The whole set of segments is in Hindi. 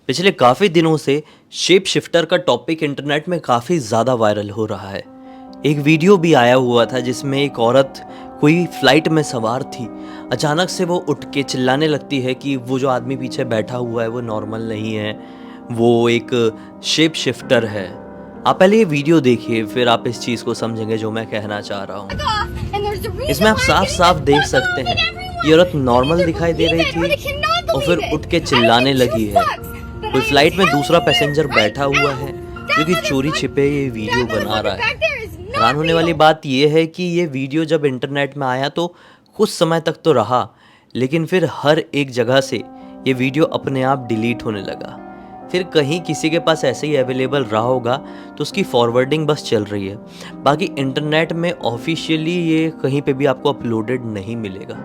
पिछले काफ़ी दिनों से शेप शिफ्टर का टॉपिक इंटरनेट में काफ़ी ज़्यादा वायरल हो रहा है। एक वीडियो भी आया हुआ था जिसमें एक औरत कोई फ्लाइट में सवार थी। अचानक से वो उठ के चिल्लाने लगती है कि वो जो आदमी पीछे बैठा हुआ है वो नॉर्मल नहीं है, वो एक शेप शिफ्टर है। आप पहले ये वीडियो देखिए, फिर आप इस चीज़ को समझेंगे जो मैं कहना चाह रहा हूँ। इसमें आप साफ साफ देख सकते हैं ये औरत नॉर्मल दिखाई दे रही थी और फिर उठ के चिल्लाने लगी है। कोई फ्लाइट में दूसरा पैसेंजर बैठा हुआ है जो कि चोरी छिपे ये वीडियो बना रहा है। हैरान होने वाली बात यह है कि ये वीडियो जब इंटरनेट में आया तो कुछ समय तक तो रहा, लेकिन फिर हर एक जगह से ये वीडियो अपने आप डिलीट होने लगा। फिर कहीं किसी के पास ऐसे ही अवेलेबल रहा होगा तो उसकी फॉरवर्डिंग बस चल रही है। बाकी इंटरनेट में ऑफिशियली ये कहीं पे भी आपको अपलोडेड नहीं मिलेगा।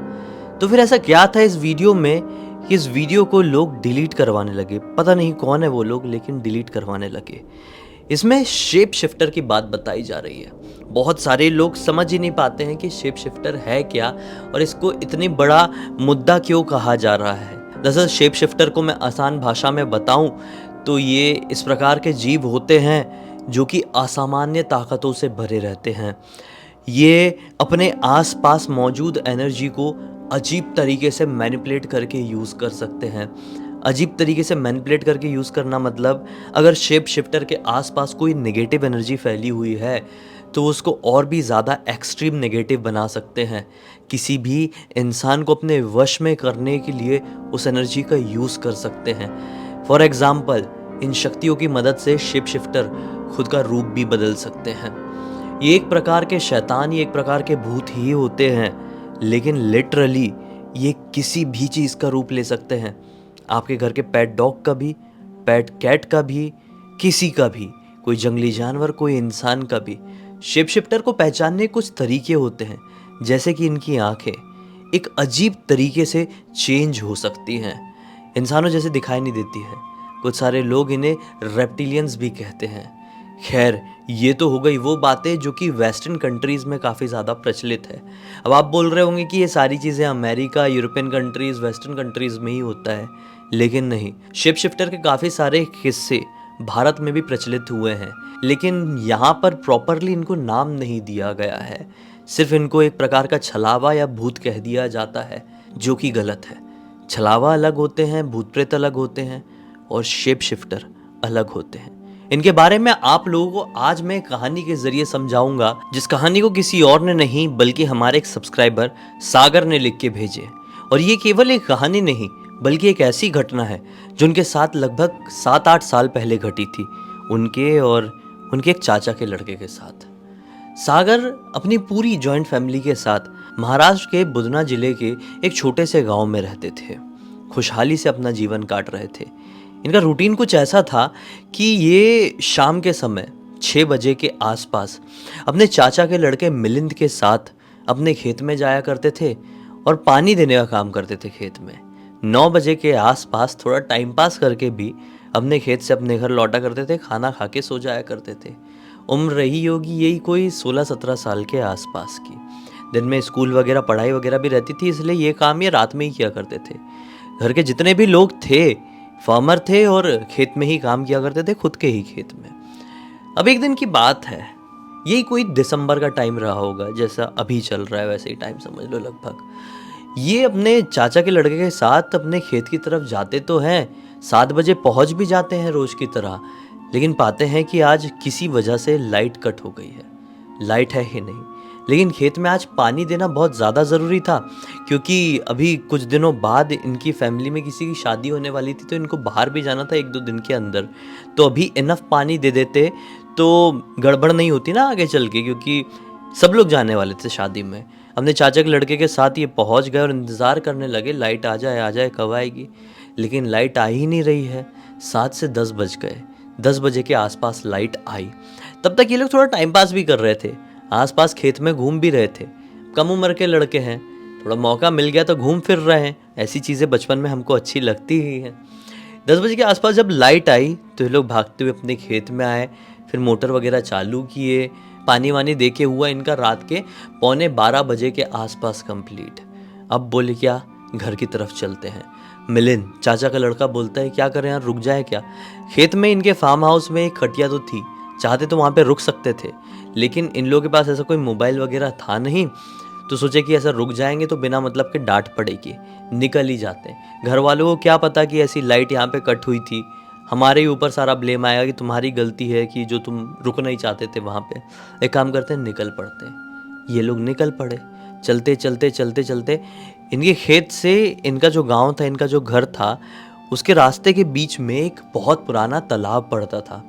तो फिर ऐसा क्या था इस वीडियो में कि इस वीडियो को लोग डिलीट करवाने लगे। पता नहीं कौन है वो लोग, लेकिन डिलीट करवाने लगे। इसमें शेप शिफ्टर की बात बताई जा रही है। बहुत सारे लोग समझ ही नहीं पाते हैं कि शेप शिफ्टर है क्या और इसको इतनी बड़ा मुद्दा क्यों कहा जा रहा है। दरअसल शेप शिफ्टर को मैं आसान भाषा में बताऊं तो ये इस प्रकार के जीव होते हैं जो कि असामान्य ताकतों से भरे रहते हैं। ये अपने आसपास मौजूद एनर्जी को अजीब तरीके से मैनिपुलेट करके यूज़ कर सकते हैं। अजीब तरीके से मैनिपुलेट करके यूज़ करना मतलब, अगर शेप शिफ्टर के आसपास कोई नेगेटिव एनर्जी फैली हुई है तो उसको और भी ज़्यादा एक्सट्रीम नेगेटिव बना सकते हैं। किसी भी इंसान को अपने वश में करने के लिए उस एनर्जी का यूज़ कर सकते हैं। फॉर एग्ज़ाम्पल, इन शक्तियों की मदद से शेप शिफ्टर खुद का रूप भी बदल सकते हैं। ये एक प्रकार के शैतान, ये एक प्रकार के भूत ही होते हैं, लेकिन लिटरली ये किसी भी चीज़ का रूप ले सकते हैं। आपके घर के पेट डॉग का भी, पेट कैट का भी, किसी का भी, कोई जंगली जानवर, कोई इंसान का भी। शेप शिफ्टर को पहचानने कुछ तरीके होते हैं, जैसे कि इनकी आंखें एक अजीब तरीके से चेंज हो सकती हैं, इंसानों जैसे दिखाई नहीं देती है। कुछ सारे लोग इन्हें रेप्टिलियंस भी कहते हैं। खैर, ये तो हो गई वो बातें जो कि वेस्टर्न कंट्रीज़ में काफ़ी ज़्यादा प्रचलित है। अब आप बोल रहे होंगे कि ये सारी चीज़ें America, European countries, western countries में ही होता है, लेकिन नहीं। शेप शिफ्टर के काफ़ी सारे किस्से भारत में भी प्रचलित हुए हैं, लेकिन यहाँ पर प्रॉपरली इनको नाम नहीं दिया गया है। सिर्फ इनको एक प्रकार का छलावा या भूत कह दिया जाता है, जो कि गलत है। छलावा अलग होते हैं, भूत प्रेत अलग होते हैं और शेप शिफ्टर अलग होते हैं। इनके बारे में आप लोगों को आज मैं कहानी के जरिए समझाऊंगा, जिस कहानी को किसी और ने नहीं बल्कि हमारे एक सब्सक्राइबर सागर ने लिख के भेजे। और ये केवल एक कहानी नहीं बल्कि एक ऐसी घटना है जो उनके साथ लगभग 7-8 साल पहले घटी थी, उनके और उनके एक चाचा के लड़के के साथ। सागर अपनी पूरी जॉइंट फैमिली के साथ महाराष्ट्र के बुदना जिले के एक छोटे से गांव में रहते थे। खुशहाली से अपना जीवन काट रहे थे। इनका रूटीन कुछ ऐसा था कि ये शाम के समय 6 बजे के आसपास अपने चाचा के लड़के मिलिंद के साथ अपने खेत में जाया करते थे और पानी देने का काम करते थे खेत में। 9 बजे के आसपास थोड़ा टाइम पास करके भी अपने खेत से अपने घर लौटा करते थे, खाना खा के सो जाया करते थे। उम्र रही होगी यही कोई 16-17 साल के आसपास की। दिन में स्कूल वगैरह, पढ़ाई वगैरह भी रहती थी, इसलिए ये काम ये रात में ही किया करते थे। घर के जितने भी लोग थे फार्मर थे और खेत में ही काम किया करते थे, खुद के ही खेत में। अब एक दिन की बात है, यही कोई दिसंबर का टाइम रहा होगा, जैसा अभी चल रहा है वैसे ही टाइम समझ लो लगभग। ये अपने चाचा के लड़के के साथ अपने खेत की तरफ जाते तो हैं, 7 बजे पहुंच भी जाते हैं रोज की तरह, लेकिन पाते हैं कि आज किसी वजह से लाइट कट हो गई है। लाइट है ही नहीं, लेकिन खेत में आज पानी देना बहुत ज़्यादा ज़रूरी था, क्योंकि अभी कुछ दिनों बाद इनकी फैमिली में किसी की शादी होने वाली थी, तो इनको बाहर भी जाना था 1-2 दिन के अंदर। तो अभी इनफ पानी दे देते तो गड़बड़ नहीं होती ना आगे चल के, क्योंकि सब लोग जाने वाले थे शादी में। अपने चाचा के लड़के के साथ ये पहुंच गए और इंतज़ार करने लगे, लाइट आ जाए कब आएगी। लेकिन लाइट आ ही नहीं रही है। 7 से 10 बज गए। 10 बजे के आसपास लाइट आई। तब तक ये लोग थोड़ा टाइम पास भी कर रहे थे, आसपास खेत में घूम भी रहे थे। कम उम्र के लड़के हैं, थोड़ा मौका मिल गया तो घूम फिर रहे हैं। ऐसी चीज़ें बचपन में हमको अच्छी लगती ही हैं। 10 बजे के आसपास जब लाइट आई तो ये लोग भागते हुए अपने खेत में आए, फिर मोटर वगैरह चालू किए। पानी वानी देके हुआ इनका रात के 11:45 बजे के आसपास कंप्लीट। अब बोले क्या, घर की तरफ चलते हैं। मिलिंद, चाचा का लड़का, बोलता है क्या करें यार, रुक जाए क्या। खेत में इनके फार्म हाउस में एक खटिया तो थी, चाहते तो वहाँ पे रुक सकते थे, लेकिन इन लोगों के पास ऐसा कोई मोबाइल वगैरह था नहीं, तो सोचे कि ऐसा रुक जाएंगे तो बिना मतलब के डांट पड़ेगी, निकल ही जाते हैं। घर वालों को क्या पता कि ऐसी लाइट यहाँ पे कट हुई थी, हमारे ही ऊपर सारा ब्लेम आएगा कि तुम्हारी गलती है कि जो तुम रुकना ही चाहते थे वहाँ पे। एक काम करते हैं, निकल पड़ते हैं। ये लोग निकल पड़े। चलते चलते चलते चलते इनके खेत से इनका जो गांव था, इनका जो घर था, उसके रास्ते के बीच में एक बहुत पुराना तालाब पड़ता था।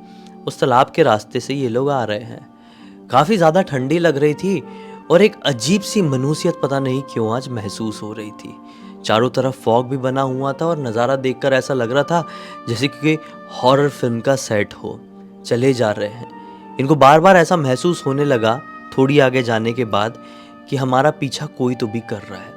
उस तालाब के रास्ते से ये लोग आ रहे हैं। काफ़ी ज़्यादा ठंडी लग रही थी और एक अजीब सी मनुष्यत पता नहीं क्यों आज महसूस हो रही थी। चारों तरफ फॉग भी बना हुआ था और नज़ारा देखकर ऐसा लग रहा था जैसे कि हॉरर फिल्म का सेट हो। चले जा रहे हैं। इनको बार बार ऐसा महसूस होने लगा थोड़ी आगे जाने के बाद कि हमारा पीछा कोई तो भी कर रहा है।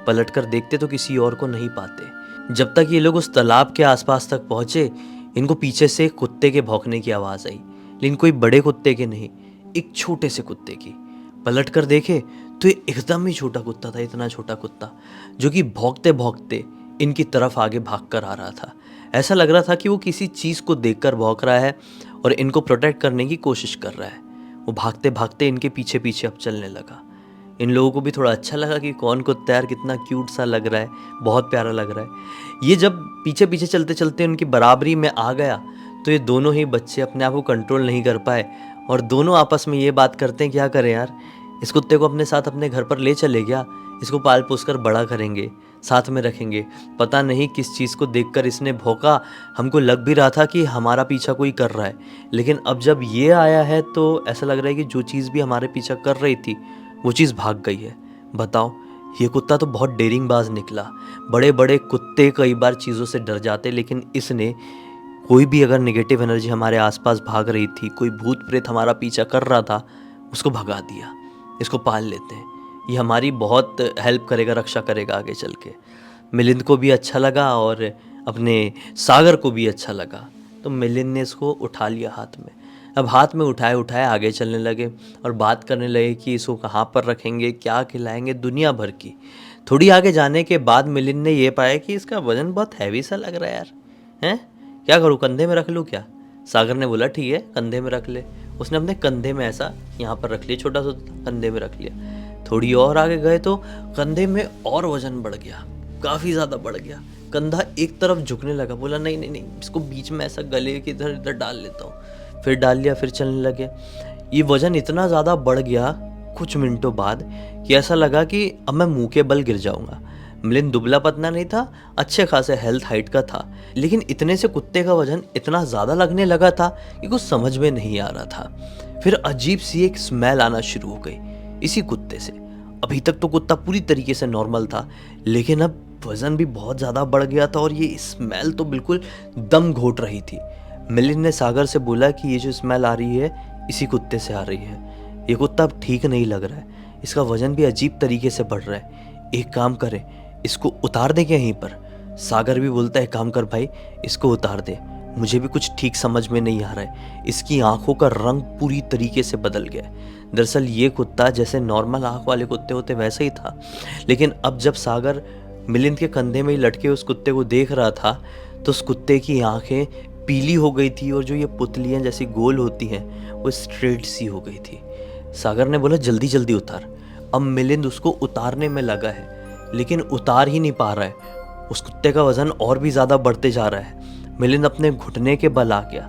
पलट कर देखते तो किसी और को नहीं पाते। जब तक ये लोग उस तालाब के आसपास तक पहुंचे, इनको पीछे से कुत्ते के भौंकने की आवाज़ आई, लेकिन कोई बड़े कुत्ते के नहीं, एक छोटे से कुत्ते की। पलट कर देखे तो ये एकदम ही छोटा कुत्ता था, इतना छोटा कुत्ता जो कि भौंकते भौंकते इनकी तरफ आगे भाग कर आ रहा था। ऐसा लग रहा था कि वो किसी चीज़ को देखकर भौंक रहा है और इनको प्रोटेक्ट करने की कोशिश कर रहा है। वो भागते भागते इनके पीछे पीछे अब चलने लगा। इन लोगों को भी थोड़ा अच्छा लगा कि कौन कुत्ता यार, कितना क्यूट सा लग रहा है, बहुत प्यारा लग रहा है। ये जब पीछे पीछे चलते चलते उनकी बराबरी में आ गया तो ये दोनों ही बच्चे अपने आप को कंट्रोल नहीं कर पाए और दोनों आपस में ये बात करते हैं, क्या करें यार, इस कुत्ते को अपने साथ अपने घर पर ले चले क्या, इसको पाल पोस कर बड़ा करेंगे, साथ में रखेंगे। पता नहीं किस चीज़ को देखकर इसने भौंका, हमको लग भी रहा था कि हमारा पीछा कोई कर रहा है, लेकिन अब जब ये आया है तो ऐसा लग रहा है कि जो चीज़ भी हमारे पीछा कर रही थी वो चीज़ भाग गई है। बताओ, ये कुत्ता तो बहुत डेरिंगबाज निकला। बड़े बड़े कुत्ते कई बार चीज़ों से डर जाते, लेकिन इसने कोई भी अगर नेगेटिव एनर्जी हमारे आसपास भाग रही थी, कोई भूत प्रेत हमारा पीछा कर रहा था, उसको भगा दिया। इसको पाल लेते हैं, ये हमारी बहुत हेल्प करेगा, रक्षा करेगा आगे चल के। मिलिंद को भी अच्छा लगा और अपने सागर को भी अच्छा लगा, तो मिलिंद ने इसको उठा लिया हाथ में। अब हाथ में उठाए उठाए आगे चलने लगे और बात करने लगे कि इसको कहाँ पर रखेंगे, क्या खिलाएंगे, दुनिया भर की। थोड़ी आगे जाने के बाद मिलिंद ने ये पाया कि इसका वजन बहुत हैवी सा लग रहा है यार, हैं, क्या करूँ, कंधे में रख लूँ क्या। सागर ने बोला ठीक है, कंधे में रख ले। उसने अपने कंधे में ऐसा यहाँ पर रख लिया, छोटा सा कंधे में रख लिया। थोड़ी और आगे गए तो कंधे में और वजन बढ़ गया, काफ़ी ज़्यादा बढ़ गया। कंधा एक तरफ झुकने लगा। बोला नहीं नहीं नहीं, इसको बीच में ऐसा गले के इधर इधर डाल लेता हूँ। फिर डाल लिया, फिर चलने लगे। ये वजन इतना ज़्यादा बढ़ गया कुछ मिनटों बाद कि ऐसा लगा कि अब मैं मुंह के बल गिर जाऊँगा। मिलिंद दुबला पतला नहीं था, अच्छे खासे हेल्थ हाइट का था, लेकिन इतने से कुत्ते का वजन इतना ज़्यादा लगने लगा था कि कुछ समझ में नहीं आ रहा था। फिर अजीब सी एक स्मेल आना शुरू हो गई इसी कुत्ते से। अभी तक तो कुत्ता पूरी तरीके से नॉर्मल था, लेकिन अब वज़न भी बहुत ज़्यादा बढ़ गया था और ये स्मेल तो बिल्कुल दम घोट रही थी। मिलिंद ने सागर से बोला कि ये जो स्मेल आ रही है इसी कुत्ते से आ रही है, ये कुत्ता अब ठीक नहीं लग रहा है, इसका वज़न भी अजीब तरीके से बढ़ रहा है, एक काम करें, इसको उतार दे क्या यहीं पर। सागर भी बोलता है काम कर भाई, इसको उतार दे, मुझे भी कुछ ठीक समझ में नहीं आ रहा है। इसकी आंखों का रंग पूरी तरीके से बदल गया। दरअसल ये कुत्ता जैसे नॉर्मल आंख वाले कुत्ते होते वैसे ही था, लेकिन अब जब सागर मिलिंद के कंधे में ही लटके उस कुत्ते को देख रहा था तो उस कुत्ते की आंखें पीली हो गई थी और जो ये पुतलियाँ जैसी गोल होती हैं वो स्ट्रेट सी हो गई थी। सागर ने बोला जल्दी जल्दी उतार। अब मिलिंद उसको उतारने में लगा है, लेकिन उतार ही नहीं पा रहा है। उस कुत्ते का वजन और भी ज़्यादा बढ़ते जा रहा है। मिलिंद अपने घुटने के बल आ गया।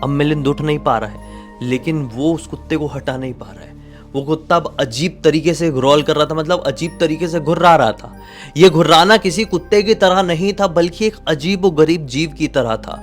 अब मिलिंद उठ नहीं पा रहा है, लेकिन वो उस कुत्ते को हटा नहीं पा रहा है। वो कुत्ता अब अजीब तरीके से ग्रोल कर रहा था, मतलब अजीब तरीके से घुर्रा रहा था। ये घुर्राना किसी कुत्ते की तरह नहीं था, बल्कि एक अजीब और गरीब जीव की तरह था।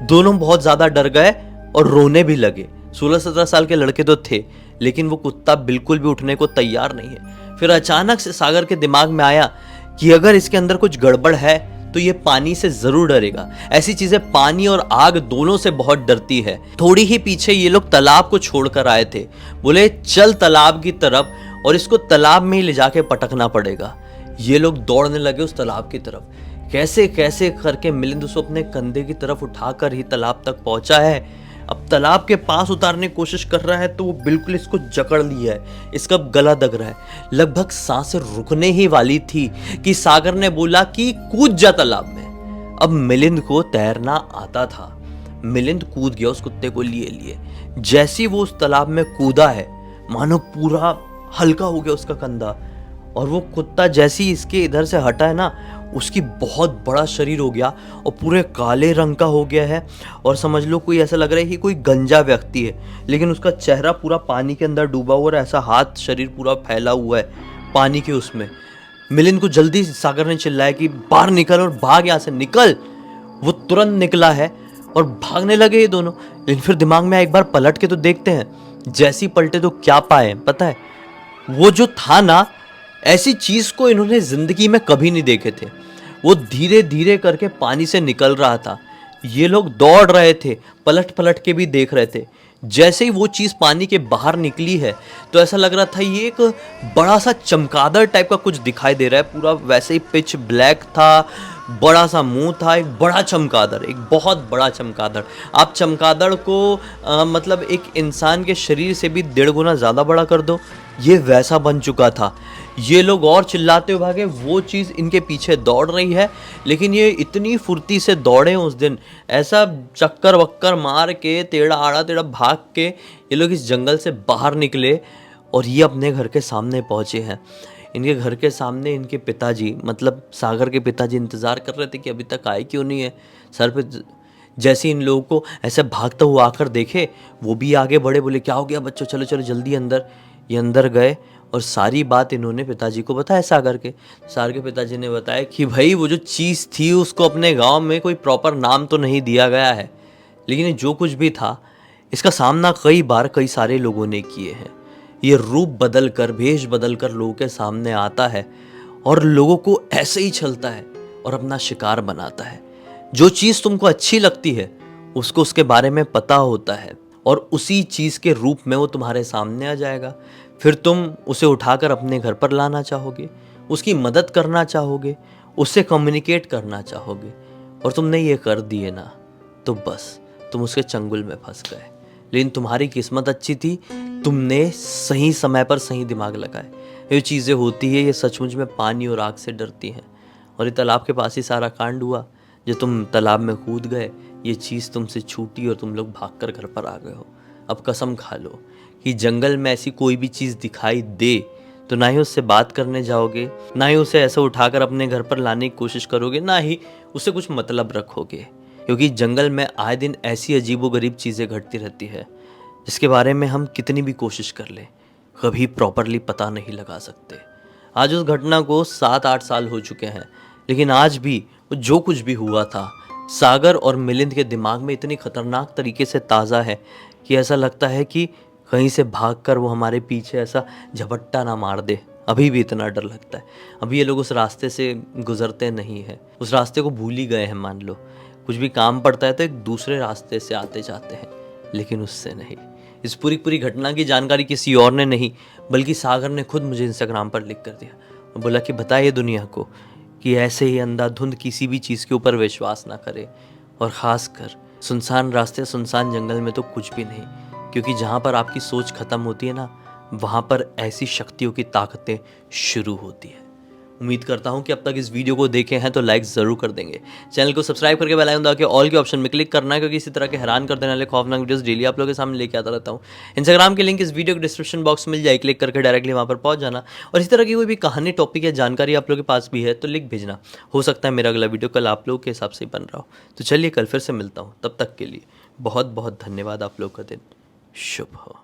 दोनों बहुत ज़्यादा डर गए और रोने भी लगे। 16-17 साल के लड़के तो थे, लेकिन वो कुत्ता बिल्कुल भी उठने को तैयार नहीं है। फिर अचानक से सागर के दिमाग में आया कि अगर इसके अंदर कुछ गड़बड़ है तो ये पानी से जरूर डरेगा। ऐसी चीजें पानी और आग दोनों से बहुत डरती है। थोड़ी ही पीछे ये लोग तालाब को छोड़कर आए थे। बोले चल तालाब की तरफ, और इसको तालाब में ही ले जाके पटकना पड़ेगा। ये लोग दौड़ने लगे उस तालाब की तरफ। कैसे कैसे करके मिलिंद उसको अपने कंधे की तरफ उठाकर ही तालाब तक पहुंचा है। अब तालाब के पास उतारने की कोशिश कर रहा है तो वो बिल्कुल इसको जकड़ लिया है, इसका गला दब रहा है। लगभग सांसें रुकने ही वाली थी कि सागर ने बोला कि कूद जा तालाब में। अब मिलिंद को तैरना आता था। मिलिंद कूद गया उस कुत्ते को लिए लिए। जैसे ही वो उस तालाब में कूदा है, मानो पूरा हल्का हो गया उसका कंधा, और वो कुत्ता जैसे ही इसके इधर से हटा है ना, उसकी बहुत बड़ा शरीर हो गया और पूरे काले रंग का हो गया है। और समझ लो कोई ऐसा लग रहा है कि कोई गंजा व्यक्ति है, लेकिन उसका चेहरा पूरा पानी के अंदर डूबा हुआ और ऐसा हाथ शरीर पूरा फैला हुआ है पानी के उसमें। मिलिंद को जल्दी सागर ने चिल्लाया कि बाहर निकल और भाग, यहाँ से निकल। वो तुरंत निकला है और भागने लगे ये दोनों। लेकिन फिर दिमाग में एक बार पलट के तो देखते हैं। जैसी पलटे तो क्या पाए पता है, वो जो था ना, ऐसी चीज को इन्होंने जिंदगी में कभी नहीं देखे थे। वो धीरे धीरे करके पानी से निकल रहा था। ये लोग दौड़ रहे थे, पलट पलट के भी देख रहे थे। जैसे ही वो चीज पानी के बाहर निकली है तो ऐसा लग रहा था ये एक बड़ा सा चमगादड़ टाइप का कुछ दिखाई दे रहा है। पूरा वैसे ही पिच ब्लैक था, बड़ा सा मुंह था, एक बड़ा चमगादड़, एक बहुत बड़ा चमगादड़। आप चमगादड़ को मतलब एक इंसान के शरीर से भी 1.5 गुना ज़्यादा बड़ा कर दो, ये वैसा बन चुका था। ये लोग और चिल्लाते हुए भागे, वो चीज़ इनके पीछे दौड़ रही है। लेकिन ये इतनी फुर्ती से दौड़े उस दिन, ऐसा चक्कर वक्कर मार के टेढ़ा आड़ा टेढ़ा भाग के ये लोग इस जंगल से बाहर निकले और ये अपने घर के सामने पहुँचे हैं। इनके घर के सामने इनके पिताजी, मतलब सागर के पिताजी, इंतज़ार कर रहे थे कि अभी तक आए क्यों नहीं है। सर पे जैसे इन लोगों को ऐसे भागता हुआ आकर देखे, वो भी आगे बढ़े, बोले क्या हो गया बच्चों, चलो चलो जल्दी अंदर। ये अंदर गए और सारी बात इन्होंने पिताजी को बताया सागर के। सागर के पिताजी ने बताया कि भाई वो जो चीज़ थी उसको अपने गांव में कोई प्रॉपर नाम तो नहीं दिया गया है, लेकिन जो कुछ भी था इसका सामना कई बार कई सारे लोगों ने किए हैं। ये रूप बदल कर, भेष बदल कर लोगों के सामने आता है और लोगों को ऐसे ही छलता है और अपना शिकार बनाता है। जो चीज़ तुमको अच्छी लगती है उसको उसके बारे में पता होता है और उसी चीज़ के रूप में वो तुम्हारे सामने आ जाएगा। फिर तुम उसे उठाकर अपने घर पर लाना चाहोगे, उसकी मदद करना चाहोगे, उससे कम्युनिकेट करना चाहोगे, और तुमने ये कर दिए ना तो बस तुम उसके चंगुल में फंस गए। लेकिन तुम्हारी किस्मत अच्छी थी, तुमने सही समय पर सही दिमाग लगाए। ये चीज़ें होती है, ये सचमुच में पानी और आग से डरती हैं। और ये तालाब के पास ही सारा कांड हुआ। जो तुम तालाब में कूद गए, ये चीज़ तुमसे छूटी और तुम लोग भागकर घर पर आ गए हो। अब कसम खा लो कि जंगल में ऐसी कोई भी चीज़ दिखाई दे तो ना ही उससे बात करने जाओगे, ना ही उसे ऐसे उठाकर अपने घर पर लाने की कोशिश करोगे, ना ही उससे कुछ मतलब रखोगे। क्योंकि जंगल में आए दिन ऐसी अजीबोगरीब चीज़ें घटती रहती है जिसके बारे में हम कितनी भी कोशिश कर लें कभी प्रॉपरली पता नहीं लगा सकते। आज उस घटना को 7-8 साल हो चुके हैं, लेकिन आज भी जो कुछ भी हुआ था सागर और मिलिंद के दिमाग में इतनी खतरनाक तरीके से ताज़ा है कि ऐसा लगता है कि कहीं से भागकर वो हमारे पीछे ऐसा झपट्टा ना मार दे। अभी भी इतना डर लगता है। अभी ये लोग उस रास्ते से गुजरते नहीं हैं, उस रास्ते को भूल ही गए हैं। मान लो कुछ भी काम पड़ता है तो एक दूसरे रास्ते से आते जाते हैं, लेकिन उससे नहीं। इस पूरी घटना की जानकारी किसी और ने नहीं बल्कि सागर ने खुद मुझे इंस्टाग्राम पर लिख कर दिया और बोला कि बताइए दुनिया को कि ऐसे ही अंधाधुंध किसी भी चीज़ के ऊपर विश्वास ना करे, और ख़ासकर सुनसान रास्ते सुनसान जंगल में तो कुछ भी नहीं। क्योंकि जहाँ पर आपकी सोच ख़त्म होती है ना, वहाँ पर ऐसी शक्तियों की ताकतें शुरू होती है। उम्मीद करता हूँ कि अब तक इस वीडियो को देखे हैं तो लाइक ज़रूर कर देंगे। चैनल को सब्सक्राइब करके बेल आइकन दबा के ऑल के ऑप्शन में क्लिक करना है, क्योंकि इसी तरह के हैरान कर देने वाले खौफनाक वीडियोस डेली आप लोगों के सामने लेके आता रहता हूँ। इंस्टाग्राम की लिंक इस वीडियो के डिस्क्रिप्शन बॉक्स में मिल जाए, क्लिक करके डायरेक्टली वहाँ पर पहुँच जाना। और इसी तरह की कोई भी कहानी, टॉपिक या जानकारी आप लोगों के पास भी है तो लिख भेजना। हो सकता है मेरा अगला वीडियो कल आप लोगों के हिसाब से बन रहा हो। तो चलिए कल फिर से मिलता हूँ, तब तक के लिए बहुत बहुत धन्यवाद। आप लोग का दिन शुभ हो।